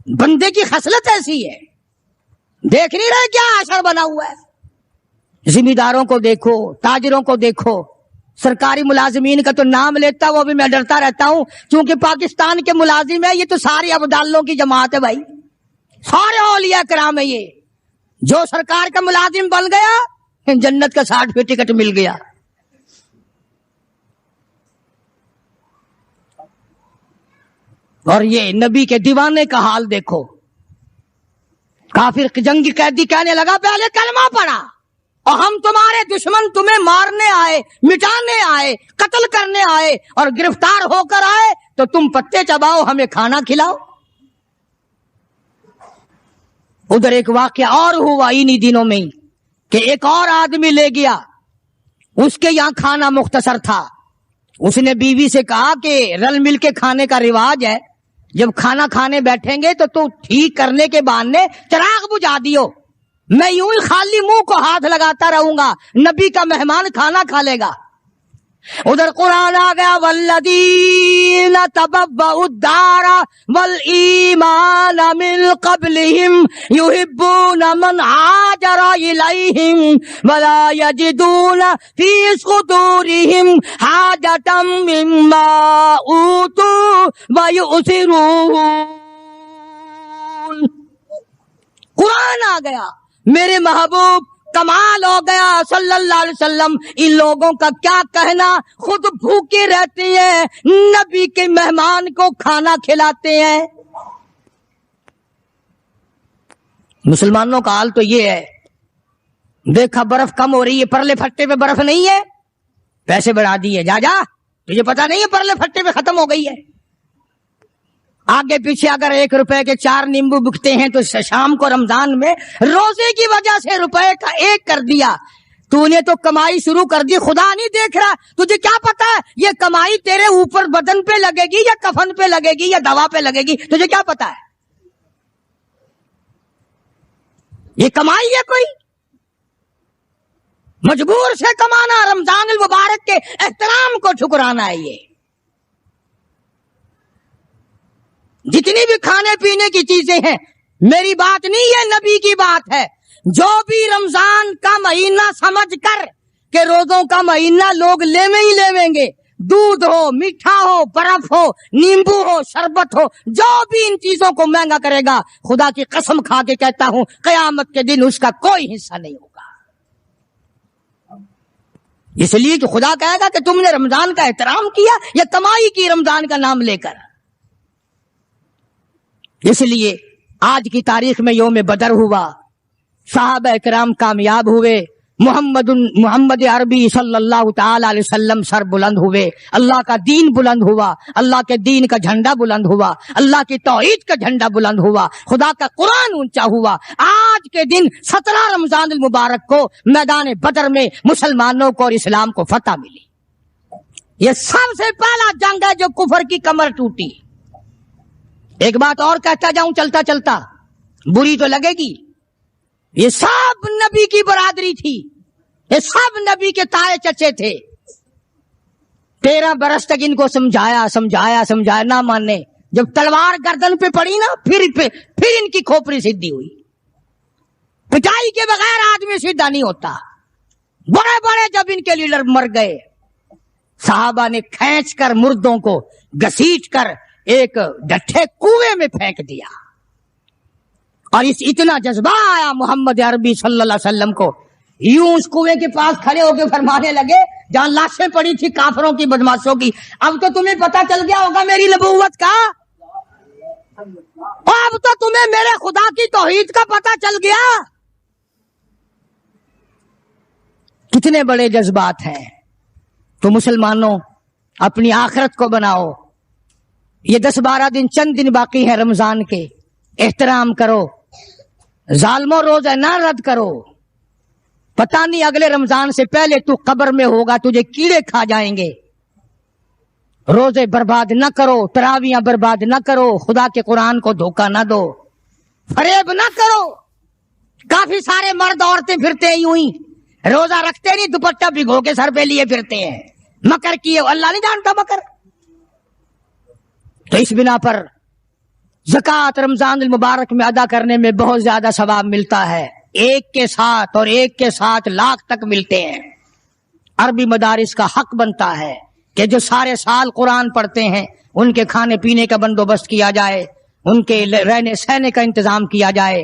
بندے کی خصلت ایسی ہے، دیکھ نہیں رہے کیا اثر بنا ہوا ہے؟ ذمہ داروں کو دیکھو، تاجروں کو دیکھو، سرکاری ملازمین کا تو نام لیتا وہ بھی میں ڈرتا رہتا ہوں، چونکہ پاکستان کے ملازم ہے، یہ تو سارے ابدالوں کی جماعت ہے بھائی، سارے اولیاء کرام ہے۔ یہ جو سرکار کا ملازم بن گیا جنت کا سرٹیفکیٹ مل گیا۔ اور یہ نبی کے دیوانے کا حال دیکھو، کافر جنگی قیدی کہنے لگا پہلے کلمہ پڑھا، اور ہم تمہارے دشمن تمہیں مارنے آئے، مٹانے آئے، قتل کرنے آئے، اور گرفتار ہو کر آئے تو تم پتے چباؤ، ہمیں کھانا کھلاؤ۔ ادھر ایک واقعہ اور ہوا انہی دنوں میں کہ ایک اور آدمی لے گیا، اس کے یہاں کھانا مختصر تھا، اس نے بیوی سے کہا کہ رل مل کے کھانے کا رواج ہے، جب کھانا کھانے بیٹھیں گے تو ٹھیک کرنے کے بہانے چراغ بجھا دیو، میں یوں ہی خالی منہ کو ہاتھ لگاتا رہوں گا، نبی کا مہمان کھانا کھا لے گا۔ ادھر قرآن آ گیا والذین تبوؤا الدار والایمان من قبلہم یحبون من ہاجر الیہم ولا یجدون فی صدورہم حاجۃ مما اوتوا ویؤثرون۔ قرآن آ گیا، میرے محبوب کمال ہو گیا صلی اللہ علیہ وسلم، ان لوگوں کا کیا کہنا، خود بھوکے رہتے ہیں، نبی کے مہمان کو کھانا کھلاتے ہیں۔ مسلمانوں کا حال تو یہ ہے، دیکھا برف کم ہو رہی ہے، پرلے پھٹے پہ برف نہیں ہے، پیسے بڑھا دیے، جا تجھے پتا نہیں ہے پرلے پھٹے پہ ختم ہو گئی ہے۔ آگے پیچھے اگر 1 روپے کے 4 نیمبو بکتے ہیں تو شام کو رمضان میں روزے کی وجہ سے روپے کا 1 کر دیا، تو نے تو کمائی شروع کر دی، خدا نہیں دیکھ رہا، تجھے کیا پتا ہے یہ کمائی تیرے اوپر بدن پہ لگے گی یا کفن پہ لگے گی یا دوا پہ لگے گی، تجھے کیا پتا ہے؟ یہ کمائی ہے کوئی؟ مجبور سے کمانا، رمضان المبارک کے احترام کو ٹھکرانا ہے۔ یہ جتنی بھی کھانے پینے کی چیزیں ہیں، میری بات نہیں ہے، نبی کی بات ہے، جو بھی رمضان کا مہینہ سمجھ کر کہ روزوں کا مہینہ لوگ لیویں ہی لیویں گے، دودھ ہو، میٹھا ہو، برف ہو، نیمبو ہو، شربت ہو، جو بھی ان چیزوں کو مہنگا کرے گا، خدا کی قسم کھا کے کہتا ہوں قیامت کے دن اس کا کوئی حصہ نہیں ہوگا، اس لیے کہ خدا کہے گا کہ تم نے رمضان کا احترام کیا یا کمائی کی رمضان کا نام لے کر۔ اس لیے آج کی تاریخ میں یوم بدر ہوا، صحابہ کرام کامیاب ہوئے، محمد عربی صلی اللہ تعالی علیہ وسلم سر بلند ہوئے، اللہ کا دین بلند ہوا، اللہ کے دین کا جھنڈا بلند ہوا، اللہ کی توحید کا جھنڈا بلند ہوا، خدا کا قرآن اونچا ہوا۔ آج کے دن 17 رمضان المبارک کو میدان بدر میں مسلمانوں کو اور اسلام کو فتح ملی۔ یہ سب سے پہلا جنگ ہے جو کفر کی کمر ٹوٹی۔ ایک بات اور کہتا جاؤں چلتا چلتا، بری تو لگے گی، یہ سب نبی کی برادری تھی، یہ سب نبی کے تائے چچے تھے، 13 برس تک ان کو سمجھایا نہ مانے، جب تلوار گردن پہ پڑی نا پھر ان کی کھوپڑی سیدھی ہوئی۔ پٹائی کے بغیر آدمی سیدھا نہیں ہوتا، بڑے بڑے جب ان کے لیڈر مر گئے، صحابہ نے کھینچ کر مردوں کو گھسیٹ کر ایک ڈٹھے کنویں میں پھینک دیا، اور اس اتنا جذبہ آیا محمد عربی صلی اللہ علیہ وسلم کو، یوں اس کنویں کے پاس کھڑے ہو کے فرمانے لگے جہاں لاشیں پڑی تھی کافروں کی، بدماشوں کی، اب تو تمہیں پتا چل گیا ہوگا میری نبوت کا، اب تو تمہیں میرے خدا کی توحید کا پتا چل گیا۔ کتنے بڑے جذبات ہیں۔ تو مسلمانوں اپنی آخرت کو بناؤ، یہ 10-12 دن چند دن باقی ہیں رمضان کے، احترام کرو، ظالموں روزہ نہ رد کرو، پتہ نہیں اگلے رمضان سے پہلے تو قبر میں ہوگا، تجھے کیڑے کھا جائیں گے۔ روزے برباد نہ کرو، تراویاں برباد نہ کرو، خدا کے قرآن کو دھوکہ نہ دو، فریب نہ کرو۔ کافی سارے مرد عورتیں پھرتے ہیں یوں ہی، روزہ رکھتے نہیں، دوپٹہ بھگو کے سر پہ لیے پھرتے ہیں، مکر کیے، اللہ نہیں جانتا مکر۔ تو اس بنا پر زکوٰۃ رمضان المبارک میں ادا کرنے میں بہت زیادہ ثواب ملتا ہے، ایک کے ساتھ اور ایک کے ساتھ لاکھ تک ملتے ہیں۔ عربی مدارس کا حق بنتا ہے کہ جو سارے سال قرآن پڑھتے ہیں ان کے کھانے پینے کا بندوبست کیا جائے، ان کے رہنے سہنے کا انتظام کیا جائے۔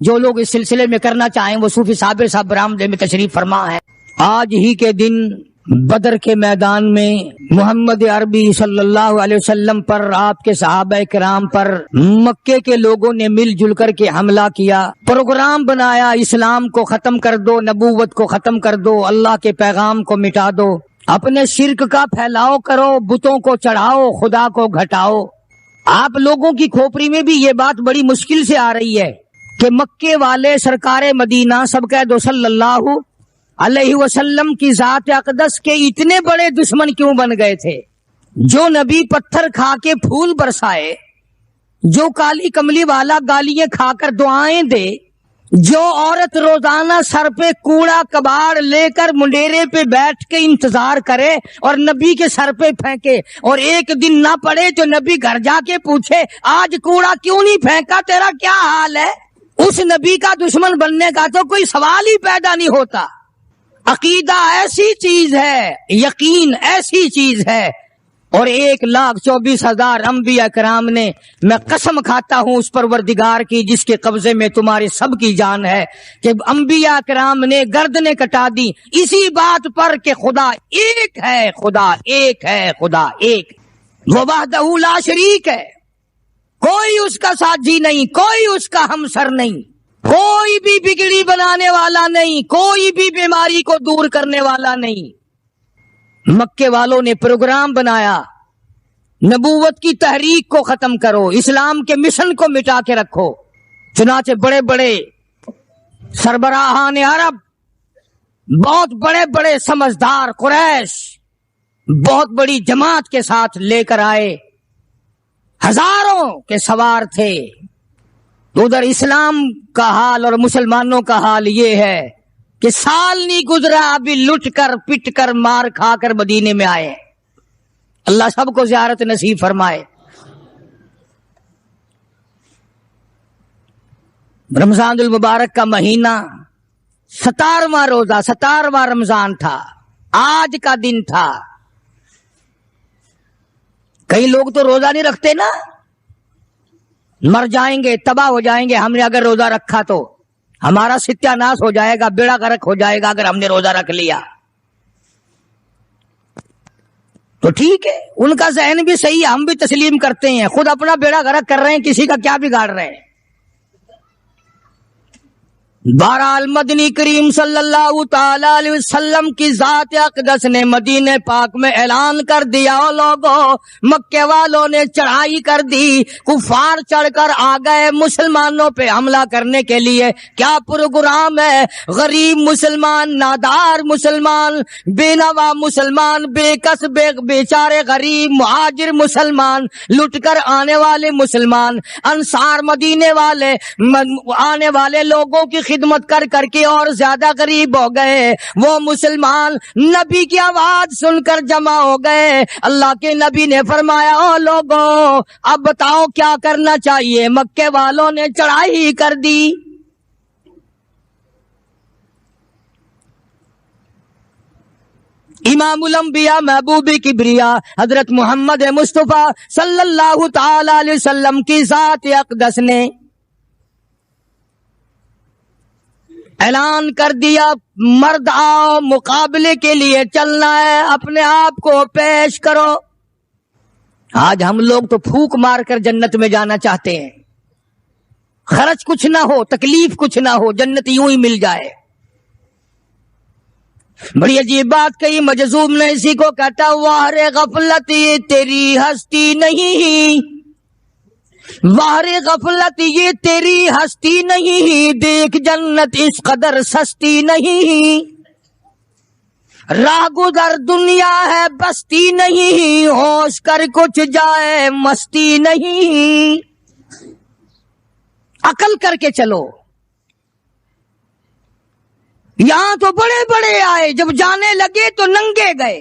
جو لوگ اس سلسلے میں کرنا چاہیں وہ صوفی صابر صاحب برآمدہ میں تشریف فرما ہے۔ آج ہی کے دن بدر کے میدان میں محمد عربی صلی اللہ علیہ وسلم پر، آپ کے صحابہ کرام پر مکے کے لوگوں نے مل جل کر کے حملہ کیا، پروگرام بنایا، اسلام کو ختم کر دو، نبوت کو ختم کر دو، اللہ کے پیغام کو مٹا دو، اپنے شرک کا پھیلاؤ کرو، بتوں کو چڑھاؤ، خدا کو گھٹاؤ۔ آپ لوگوں کی کھوپڑی میں بھی یہ بات بڑی مشکل سے آ رہی ہے کہ مکے والے سرکار مدینہ سب کہہ دو صلی اللہ علیہ وسلم کی ذات اقدس کے اتنے بڑے دشمن کیوں بن گئے تھے؟ جو نبی پتھر کھا کے پھول برسائے، جو کالی کملی والا گالیاں کھا کر دعائیں دے، جو عورت روزانہ سر پہ کوڑا کباڑ لے کر منڈیرے پہ بیٹھ کے انتظار کرے اور نبی کے سر پہ پھینکے، اور ایک دن نہ پڑے تو نبی گھر جا کے پوچھے آج کوڑا کیوں نہیں پھینکا، تیرا کیا حال ہے؟ اس نبی کا دشمن بننے کا تو کوئی سوال ہی پیدا نہیں ہوتا۔ عقیدہ ایسی چیز ہے، یقین ایسی چیز ہے، اور 1,24,000 انبیاء کرام نے، میں قسم کھاتا ہوں اس پروردگار کی جس کے قبضے میں تمہاری سب کی جان ہے، کہ انبیاء کرام نے گردنیں کٹا دی اسی بات پر کہ خدا ایک ہے، خدا ایک ہے، خدا ایک، وہ وحدہ لا شریک ہے، کوئی اس کا ساتھی نہیں، کوئی اس کا ہمسر نہیں، کوئی بھی بگڑی بنانے والا نہیں، کوئی بھی بیماری کو دور کرنے والا نہیں۔ مکے والوں نے پروگرام بنایا، نبوت کی تحریک کو ختم کرو، اسلام کے مشن کو مٹا کے رکھو۔ چنانچہ بڑے بڑے سربراہان عرب، بہت بڑے بڑے سمجھدار قریش بہت بڑی جماعت کے ساتھ لے کر آئے، ہزاروں کے سوار تھے۔ ادھر اسلام کا حال اور مسلمانوں کا حال یہ ہے کہ سال نہیں گزرا ابھی لٹ کر پٹ کر مار کھا کر مدینے میں آئے۔ اللہ سب کو زیارت نصیب فرمائے۔ رمضان المبارک کا مہینہ 17واں روزہ، 17واں رمضان تھا، آج کا دن تھا۔ کئی لوگ تو روزہ نہیں رکھتے نا، مر جائیں گے، تباہ ہو جائیں گے۔ ہم نے اگر روزہ رکھا تو ہمارا ستیہ ناش ہو جائے گا، بیڑا غرق ہو جائے گا اگر ہم نے روزہ رکھ لیا تو ٹھیک ہے، ان کا ذہن بھی صحیح ہے، ہم بھی تسلیم کرتے ہیں، خود اپنا بیڑا غرق کر رہے ہیں، کسی کا کیا بگاڑ رہے ہیں۔ بہرحال مدنی کریم صلی اللہ تعالی علیہ وسلم کی ذات اقدس نے مدینہ پاک میں اعلان کر دیا، لوگوں مکے والوں نے چڑھائی کر دی، کفار چڑھ کر آ گئے مسلمانوں پہ حملہ کرنے کے لیے۔ کیا پروگرام ہے؟ غریب مسلمان، نادار مسلمان، بے نوا مسلمان، بے کس بیچارے غریب مہاجر مسلمان، لٹ کر آنے والے مسلمان، انصار مدینے والے آنے والے لوگوں کی خدمت کر کر کے اور زیادہ غریب ہو گئے۔ وہ مسلمان نبی کی آواز سن کر جمع ہو گئے۔ اللہ کے نبی نے فرمایا، او لوگوں اب بتاؤ کیا کرنا چاہیے؟ مکے والوں نے چڑھائی کر دی۔ امام الانبیاء محبوب کبریا حضرت محمد مصطفیٰ صلی اللہ تعالی علیہ وسلم کی ذات اقدس نے اعلان کر دیا، مرد آؤ، مقابلے کے لیے چلنا ہے، اپنے آپ کو پیش کرو۔ آج ہم لوگ تو پھونک مار کر جنت میں جانا چاہتے ہیں، خرچ کچھ نہ ہو، تکلیف کچھ نہ ہو، جنت یوں ہی مل جائے۔ بڑی عجیب بات کہی مجذوب نے اسی کو کہتا، واہ غفلت یہ تیری ہستی نہیں، واہ غفلت یہ تیری ہستی نہیں، دیکھ جنت اس قدر سستی نہیں، راہ گزر دنیا ہے بستی نہیں، ہوش کر کچھ جائے مستی نہیں۔ عقل کر کے چلو، یہاں تو بڑے بڑے آئے، جب جانے لگے تو ننگے گئے،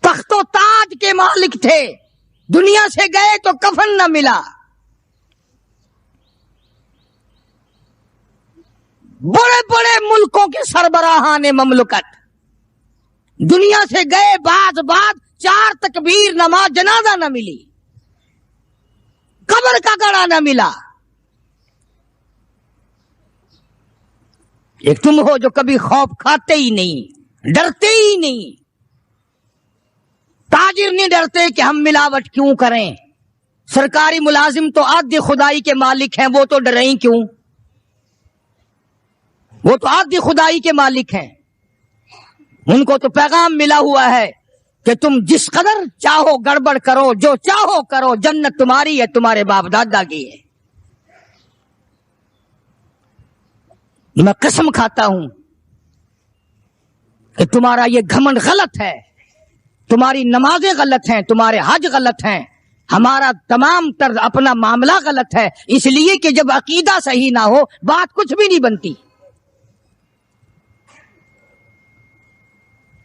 تخت و تاج کے مالک تھے، دنیا سے گئے تو کفن نہ ملا. بڑے بڑے ملکوں کے سربراہان مملکت دنیا سے گئے، بعد 4 تکبیر نماز جنازہ نہ ملی، قبر کا گڑا نہ ملا. ایک تم ہو جو کبھی خوف کھاتے ہی نہیں، ڈرتے ہی نہیں. تاجر نہیں ڈرتے کہ ہم ملاوٹ کیوں کریں. سرکاری ملازم تو آدھی خدائی کے مالک ہیں، وہ تو ڈریں کیوں؟ وہ تو آدھی خدائی کے مالک ہیں. ان کو تو پیغام ملا ہوا ہے کہ تم جس قدر چاہو گڑبڑ کرو، جو چاہو کرو، جنت تمہاری ہے، تمہارے باپ دادا کی ہے. میں قسم کھاتا ہوں کہ تمہارا یہ گھمنڈ غلط ہے، تمہاری نمازیں غلط ہیں، تمہارے حج غلط ہیں، ہمارا تمام طرز اپنا معاملہ غلط ہے. اس لیے کہ جب عقیدہ صحیح نہ ہو بات کچھ بھی نہیں بنتی.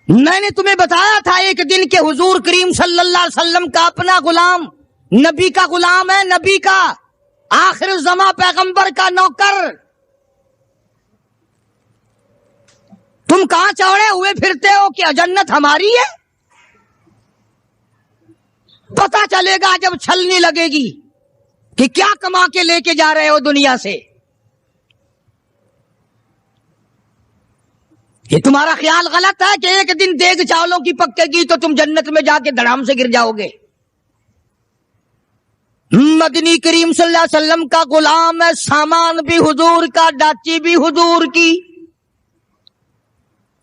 میں نے تمہیں بتایا تھا ایک دن کہ حضور کریم صلی اللہ علیہ وسلم کا اپنا غلام، نبی کا غلام ہے، نبی کا آخر الزماں پیغمبر کا نوکر. تم کہاں چوڑے ہوئے پھرتے ہو کہ جنت ہماری ہے؟ پتا چلے گا جب چھلنی لگے گی کہ کیا کما کے لے کے جا رہے ہو دنیا سے. یہ تمہارا خیال غلط ہے کہ ایک دن دیگ چاولوں کی پکے گی تو تم جنت میں جا کے دھڑام سے گر جاؤ گے. مدنی کریم صلی اللہ علیہ وسلم کا غلام ہے، سامان بھی حضور کا، ڈاچی بھی حضور کی.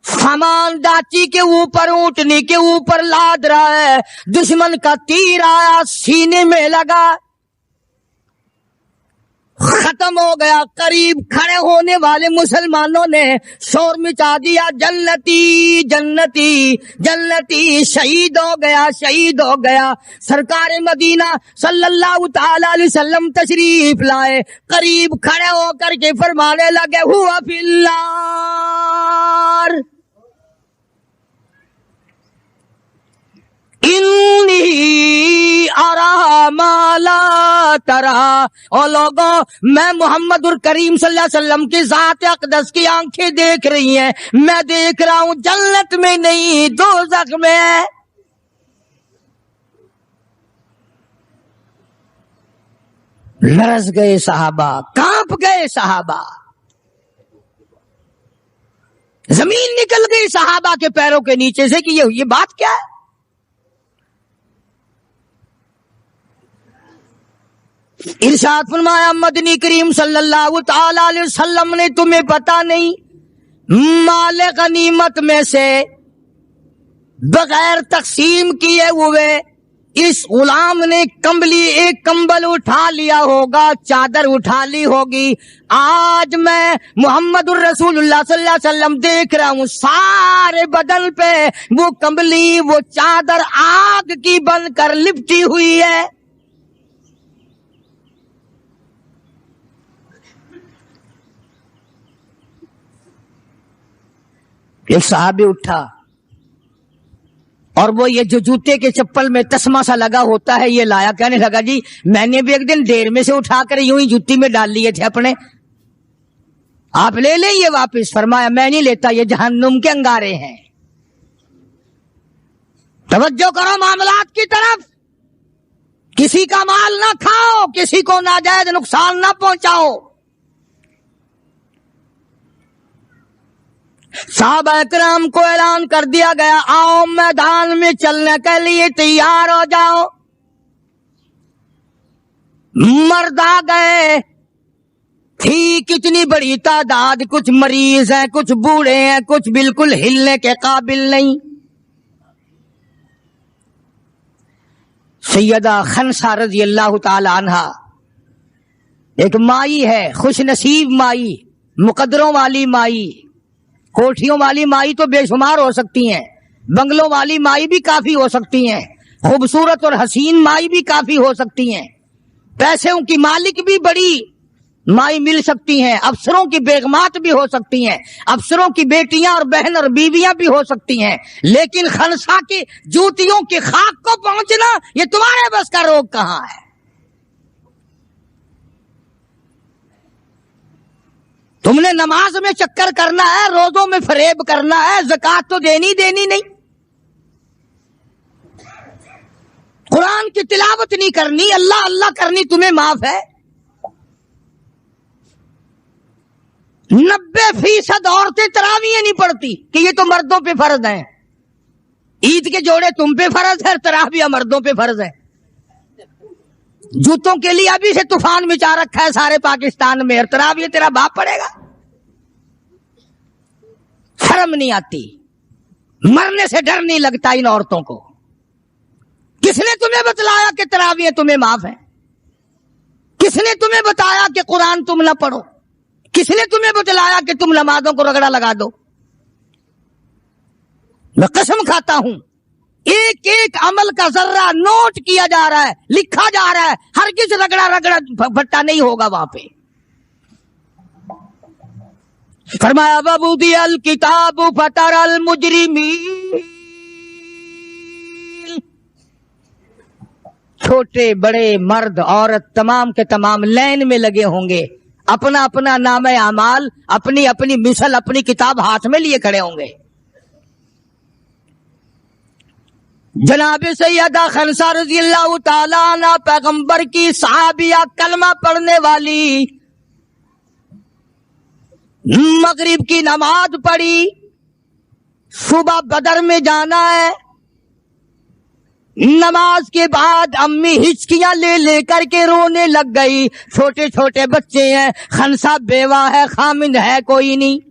سامان ڈاچی کے اوپر، اونٹنی کے اوپر لاد رہا ہے. دشمن کا تیر آیا، سینے میں لگا، ختم ہو گیا. قریب کھڑے ہونے والے مسلمانوں نے شور مچا دیا، جنتی جنتی جنتی، شہید ہو گیا، شہید ہو گیا. سرکار مدینہ صلی اللہ تعالی علیہ وسلم تشریف لائے، قریب کھڑے ہو کر کے فرمانے لگے، ہوا فی النار انی ارا ما لا ترا. اور لوگوں، میں محمد الکریم صلی اللہ علیہ وسلم کی ذات اقدس کی آنکھیں دیکھ رہی ہیں، میں دیکھ رہا ہوں جنت میں نہیں، دوزخ میں ہے. لرز گئے صحابہ، کانپ گئے صحابہ، زمین نکل گئی صحابہ کے پیروں کے نیچے سے کہ یہ بات کیا ہے. ارشاد فرمایا مدنی کریم صلی اللہ تعالی علیہ وسلم نے، تمہیں پتا نہیں مال غنیمت میں سے بغیر تقسیم کیے ہوئے اس غلام نے ایک کمبل اٹھا لیا ہوگا، چادر اٹھا لی ہوگی. آج میں محمد الرسول اللہ صلی اللہ علیہ وسلم دیکھ رہا ہوں سارے بدن پہ وہ کمبلی، وہ چادر آگ کی بن کر لپٹی ہوئی ہے. ایک صحابی اٹھا اور وہ یہ جو جوتے کے چپل میں تسمہ سا لگا ہوتا ہے یہ لایا. کہنے لگا جی میں نے بھی ایک دن ڈیر میں سے اٹھا کر یوں ہی جوتی میں ڈال لیے تھے اپنے، آپ لے لیں یہ واپس. فرمایا میں نہیں لیتا، یہ جہنم کے انگارے ہیں. توجہ کرو معاملات کی طرف. کسی کا مال نہ کھاؤ، کسی کو ناجائز نقصان نہ پہنچاؤ. صحابہ کرام کو اعلان کر دیا گیا، آؤ میدان میں چلنے کے لیے تیار ہو جاؤ. مرد آ گئے، تھی کتنی بڑی تعداد، کچھ مریض ہیں، کچھ بوڑھے ہیں، کچھ بالکل ہلنے کے قابل نہیں. سیدہ خنسا رضی اللہ تعالی عنہا ایک مائی ہے، خوش نصیب مائی، مقدروں والی مائی. کوٹھیوں والی مائی تو بے شمار ہو سکتی ہیں، بنگلوں والی مائی بھی کافی ہو سکتی ہیں، خوبصورت اور حسین مائی بھی کافی ہو سکتی ہیں، پیسوں کی مالک بھی بڑی مائی مل سکتی ہیں، افسروں کی بیگمات بھی ہو سکتی ہیں، افسروں کی بیٹیاں اور بہن اور بیویاں بھی ہو سکتی ہیں، لیکن خنسا کی جوتیوں کی خاک کو پہنچنا یہ تمہارے بس کا روگ کہاں ہے؟ تم نے نماز میں چکر کرنا ہے، روزوں میں فریب کرنا ہے، زکات تو دینی نہیں، قرآن کی تلاوت نہیں کرنی، اللہ اللہ کرنی تمہیں معاف ہے۔ 90% عورتیں تراویح نہیں پڑھتی کہ یہ تو مردوں پہ فرض ہیں۔ عید کے جوڑے تم پہ فرض ہے، تراویح مردوں پہ فرض ہے۔ جوتوں کے لیے ابھی سے طوفان مچا رکھا ہے سارے پاکستان میں، اور تراویح تیرا باپ پڑے گا؟ شرم نہیں آتی؟ مرنے سے ڈر نہیں لگتا ان عورتوں کو؟ کس نے تمہیں بتلایا کہ تراویح تمہیں معاف ہے؟ کس نے تمہیں بتایا کہ قرآن تم نہ پڑھو؟ کس نے تمہیں بتلایا کہ تم نمازوں کو رگڑا لگا دو؟ میں قسم کھاتا ہوں، ایک ایک عمل کا ذرہ نوٹ کیا جا رہا ہے، لکھا جا رہا ہے، ہرگز رگڑا بھٹا نہیں ہوگا وہاں پہ۔ فرمایا وَوُضِعَ الْكِتَابُ فَتَرَى الْمُجْرِمِينَ، چھوٹے بڑے مرد عورت تمام کے تمام لائن میں لگے ہوں گے، اپنا اپنا نامہ اعمال، اپنی اپنی مثل، اپنی کتاب ہاتھ میں لیے کھڑے ہوں گے۔ جناب سیدہ خنسا رضی اللہ تعالیٰ عنہ پیغمبر کی صحابیہ، کلمہ پڑھنے والی، مغرب کی نماز پڑھی، صبح بدر میں جانا ہے، نماز کے بعد امی ہچکیاں لے کر کے رونے لگ گئی۔ چھوٹے چھوٹے بچے ہیں، خنسا بیوہ ہے، خامند ہے کوئی نہیں۔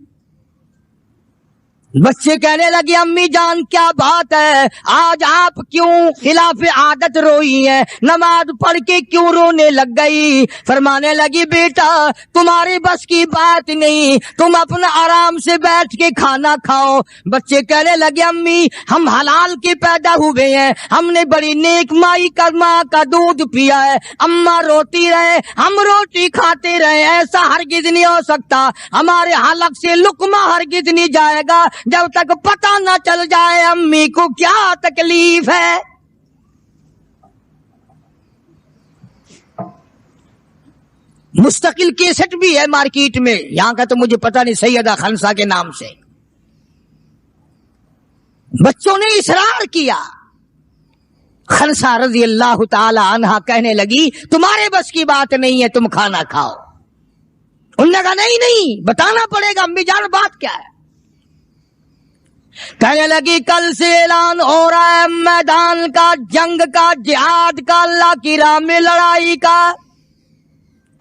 بچے کہنے لگے امی جان کیا بات ہے، آج آپ کیوں خلاف عادت روئی ہیں، نماز پڑھ کے کیوں رونے لگ گئی؟ فرمانے لگی بیٹا تمہاری بس کی بات نہیں، تم اپنا آرام سے بیٹھ کے کھانا کھاؤ۔ بچے کہنے لگے امی ہم حلال کے پیدا ہوئے ہیں، ہم نے بڑی نیک مائی کا ماں کا دودھ پیا ہے، اماں روتی رہے ہم روٹی کھاتے رہے، ایسا ہرگز نہیں ہو سکتا، ہمارے حلق سے لقمہ ہرگز نہیں جائے گا جب تک پتہ نہ چل جائے امی کو کیا تکلیف ہے۔ مستقل کیسٹ بھی ہے مارکیٹ میں، یہاں کا تو مجھے پتہ نہیں، سیدہ خنسا کے نام سے۔ بچوں نے اصرار کیا، خنسا رضی اللہ تعالی عنہا کہنے لگی تمہارے بس کی بات نہیں ہے، تم کھانا کھاؤ۔ انہوں نے کہا نہیں بتانا پڑے گا امی جان بات کیا ہے۔ کہنے لگی کل سے اعلان ہو رہا ہے میدان کا، جنگ کا، جہاد کا، اللہ کی راہ میں لڑائی کا،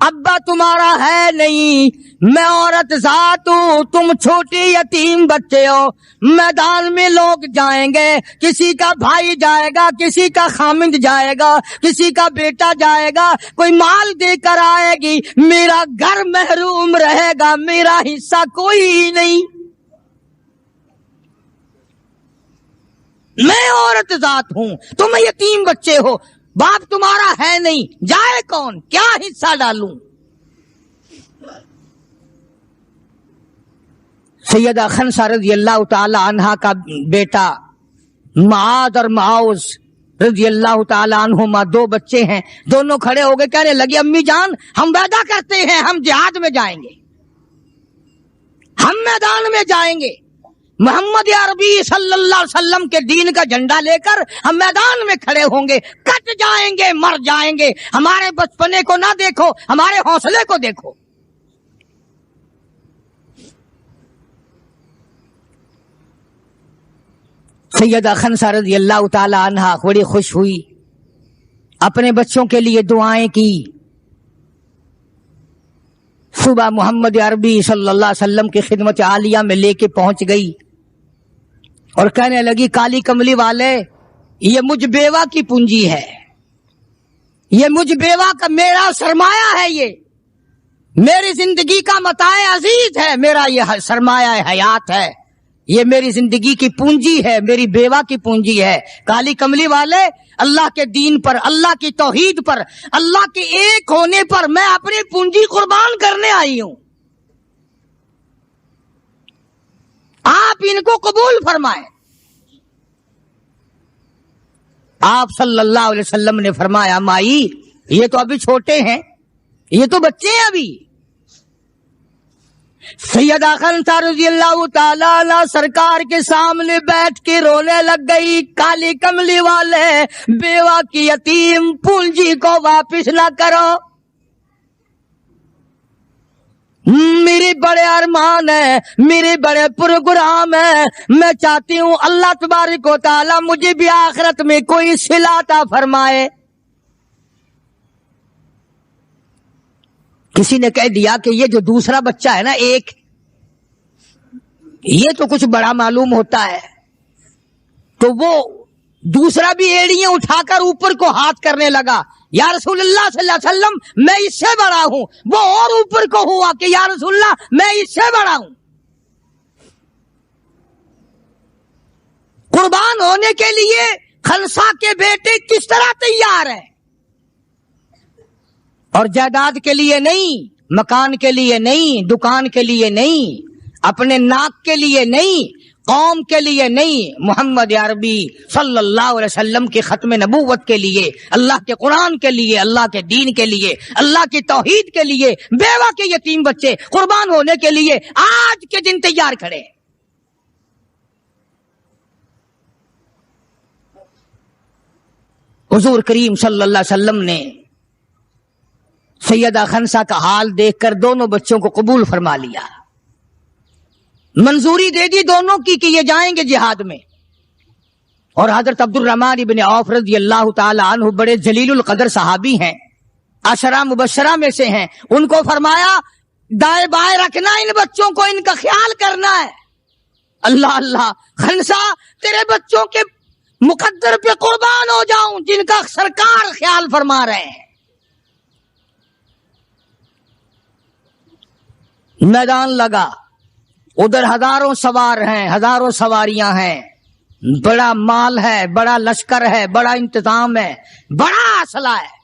ابا تمہارا ہے نہیں، میں عورت ذات ہوں، تم چھوٹے یتیم بچے ہو، میدان میں لوگ جائیں گے، کسی کا بھائی جائے گا، کسی کا خامند جائے گا، کسی کا بیٹا جائے گا، کوئی مال دے کر آئے گی، میرا گھر محروم رہے گا، میرا حصہ کوئی ہی نہیں، میں عورت ذات ہوں، تم یتیم بچے ہو، باپ تمہارا ہے نہیں، جائے کون، کیا حصہ ڈالوں؟ سیدہ خنسا رضی اللہ تعالی عنہا کا بیٹا معاذ اور معاوذ رضی اللہ تعالی عنہما، دو بچے ہیں، دونوں کھڑے ہو گئے، کہنے لگے امی جان ہم وعدہ کرتے ہیں ہم جہاد میں جائیں گے، ہم میدان میں جائیں گے، محمد عربی صلی اللہ علیہ وسلم کے دین کا جھنڈا لے کر ہم میدان میں کھڑے ہوں گے، کٹ جائیں گے، مر جائیں گے، ہمارے بچپنے کو نہ دیکھو، ہمارے حوصلے کو دیکھو۔ سیدہ خنسا رضی اللہ تعالی عنہا بڑی خوش ہوئی، اپنے بچوں کے لیے دعائیں کی، صبح محمد عربی صلی اللہ علیہ وسلم کی خدمت عالیہ میں لے کے پہنچ گئی اور کہنے لگی کالی کملی والے یہ مجھ بیوہ کی پونجی ہے، یہ مجھ بیوہ کا میرا سرمایہ ہے، یہ میری زندگی کا متاع عزیز ہے، میرا یہ سرمایہ حیات ہے، یہ میری زندگی کی پونجی ہے، میری بیوہ کی پونجی ہے۔ کالی کملی والے، اللہ کے دین پر، اللہ کی توحید پر، اللہ کے ایک ہونے پر میں اپنی پونجی قربان کرنے آئی ہوں۔ آپ ان کو قبول فرمائیں۔ آپ صلی اللہ علیہ وسلم نے فرمایا، مائی یہ تو ابھی چھوٹے ہیں، یہ تو بچے ہیں ابھی۔ سیدہ خنسا رضی اللہ تعالیٰ عنہ سرکار کے سامنے بیٹھ کے رونے لگ گئی، کالی کملی والے بیوہ کی یتیم پونجی کو واپس نہ کرو، میرے بڑے ارمان ہیں، میرے بڑے پروگرام ہیں، میں چاہتی ہوں اللہ تبارک و تعالیٰ مجھے بھی آخرت میں کوئی صلہ عطا فرمائے۔ کسی نے کہہ دیا کہ یہ جو دوسرا بچہ ہے نا ایک، یہ تو کچھ بڑا معلوم ہوتا ہے، تو وہ دوسرا بھی ایڑیاں اٹھا کر اوپر کو ہاتھ کرنے لگا، یا رسول اللہ صلی اللہ علیہ وسلم میں اس سے بڑا ہوں۔ وہ اور اوپر کو ہوا کہ یا رسول اللہ میں اس سے بڑا ہوں۔ قربان ہونے کے لیے خنسا کے بیٹے کس طرح تیار ہیں، اور جائیداد کے لیے نہیں، مکان کے لیے نہیں، دکان کے لیے نہیں، اپنے ناک کے لیے نہیں، قوم کے لیے نہیں، محمد عربی صلی اللہ علیہ وسلم کے ختم نبوت کے لیے، اللہ کے قرآن کے لیے، اللہ کے دین کے لیے، اللہ کی توحید کے لیے، بیوہ کے یتیم بچے قربان ہونے کے لیے آج کے دن تیار کھڑے۔ حضور کریم صلی اللہ علیہ وسلم نے سیدہ خنسا کا حال دیکھ کر دونوں بچوں کو قبول فرما لیا، منظوری دے دی دونوں کی کہ یہ جائیں گے جہاد میں۔ اور حضرت عبد الرحمن ابن عوف رضی اللہ تعالی عنہ بڑے جلیل القدر صحابی ہیں، عشرہ مبشرہ میں سے ہیں، ان کو فرمایا دائیں بائیں رکھنا ان بچوں کو، ان کا خیال کرنا ہے۔ اللہ اللہ، خنسا تیرے بچوں کے مقدر پہ قربان ہو جاؤں جن کا سرکار خیال فرما رہے ہیں۔ میدان لگا، ادھر ہزاروں سوار ہیں، ہزاروں سواریاں ہیں، بڑا مال ہے، بڑا لشکر ہے، بڑا انتظام ہے، بڑا اسلحہ ہے،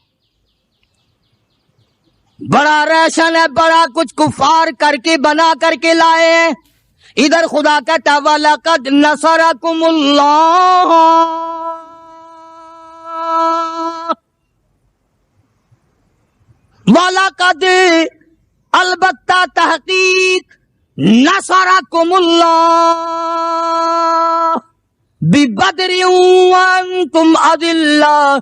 بڑا ریشن ہے، بڑا کچھ کفار کر کے بنا کر کے لائے ہیں۔ ادھر خدا کہتا وَلَقَدْ نَصَرَكُمُ اللَّهُ، وَلَقَدْ البتہ تحقیق نصرکم اللہ ببدر وانتم اذلہ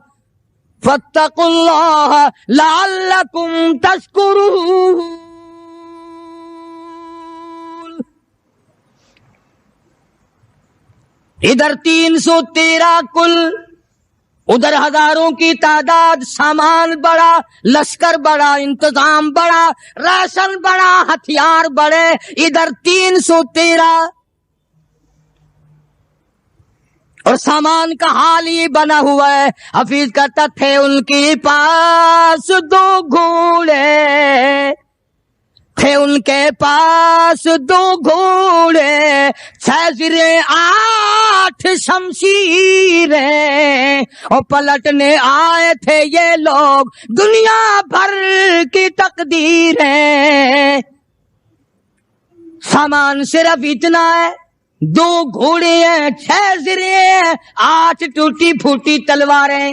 فاتقوا اللہ لعلکم تشکرون۔ ادھر 313 کل، ادھر ہزاروں کی تعداد، سامان بڑا، لشکر بڑا، انتظام بڑا، راشن بڑا، ہتھیار بڑے، ادھر 313، اور سامان کا حال ہی بنا ہوا ہے۔ حفیظ کہتا تھے ان کے پاس 2 گھوڑے، تھے ان کے پاس 2 گھوڑے، 6 زریں 8 شمشیریں، اور پلٹنے آئے تھے یہ لوگ دنیا بھر کی تقدیریں۔ سامان صرف اتنا ہے، 2 گھوڑے ہیں، 6 زریں ہیں، 8 ٹوٹی پھوٹی تلواریں۔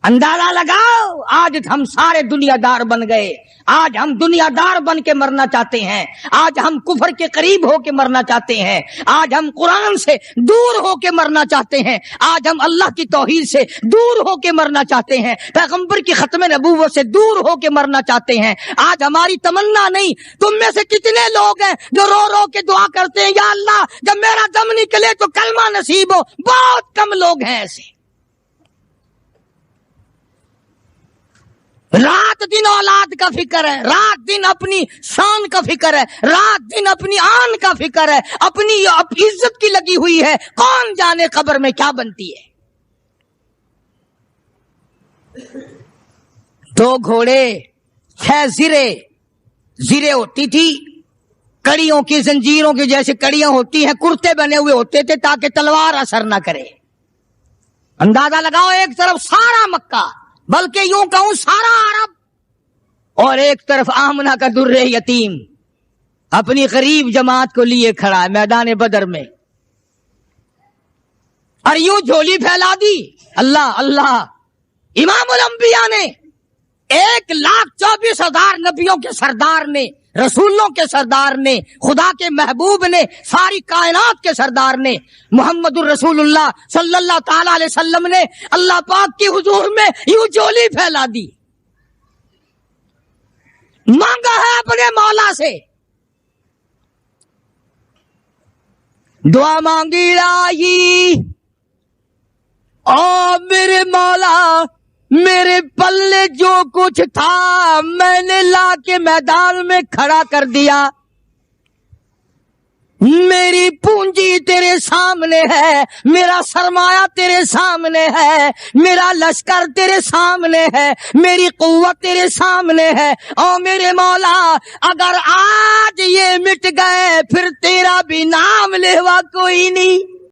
اندازہ لگاؤ، آج ہم سارے دنیا دار بن گئے، آج ہم دنیا دار بن کے مرنا چاہتے ہیں، آج ہم کفر کے قریب ہو کے مرنا چاہتے ہیں، آج ہم قرآن سے دور ہو کے مرنا چاہتے ہیں، آج ہم اللہ کی توحید سے دور ہو کے مرنا چاہتے ہیں، پیغمبر کی ختم نبوت سے دور ہو کے مرنا چاہتے ہیں۔ آج ہماری تمنا نہیں، تم میں سے کتنے لوگ ہیں جو رو رو کے دعا کرتے ہیں یا اللہ جب میرا دم نکلے تو کلمہ نصیب ہو؟ بہت کم لوگ ہیں ایسے۔ رات دن اولاد کا فکر ہے، رات دن اپنی شان کا فکر ہے، رات دن اپنی آن کا فکر ہے، اپنی عزت کی لگی ہوئی ہے، کون جانے قبر میں کیا بنتی ہے۔ 2 گھوڑے، 6 زرے ہوتی تھی کڑیوں کی زنجیروں کی جیسے کڑیاں ہوتی ہیں کرتے بنے ہوئے ہوتے تھے تاکہ تلوار اثر نہ کرے. اندازہ لگاؤ ایک طرف سارا مکہ بلکہ یوں کہوں سارا عرب اور ایک طرف آمنہ کا در یتیم اپنی غریب جماعت کو لیے کھڑا ہے میدان بدر میں اور یوں جھولی پھیلا دی. اللہ اللہ امام الانبیاء نے 1,24,000 نبیوں کے سردار نے رسولوں کے سردار نے خدا کے محبوب نے ساری کائنات کے سردار نے محمد الرسول اللہ صلی اللہ تعالی علیہ وسلم نے اللہ پاک کی حضور میں یوں جھولی پھیلا دی. مانگا ہے اپنے مولا سے دعا مانگی لائی او میرے مولا میرے پلے جو کچھ تھا میں نے لا کے میدان میں کھڑا کر دیا. میری پونجی تیرے سامنے ہے, میرا سرمایہ تیرے سامنے ہے, میرا لشکر تیرے سامنے ہے, میری قوت تیرے سامنے ہے. او میرے مولا اگر آج یہ مٹ گئے پھر تیرا بھی نام لیوا کوئی نہیں.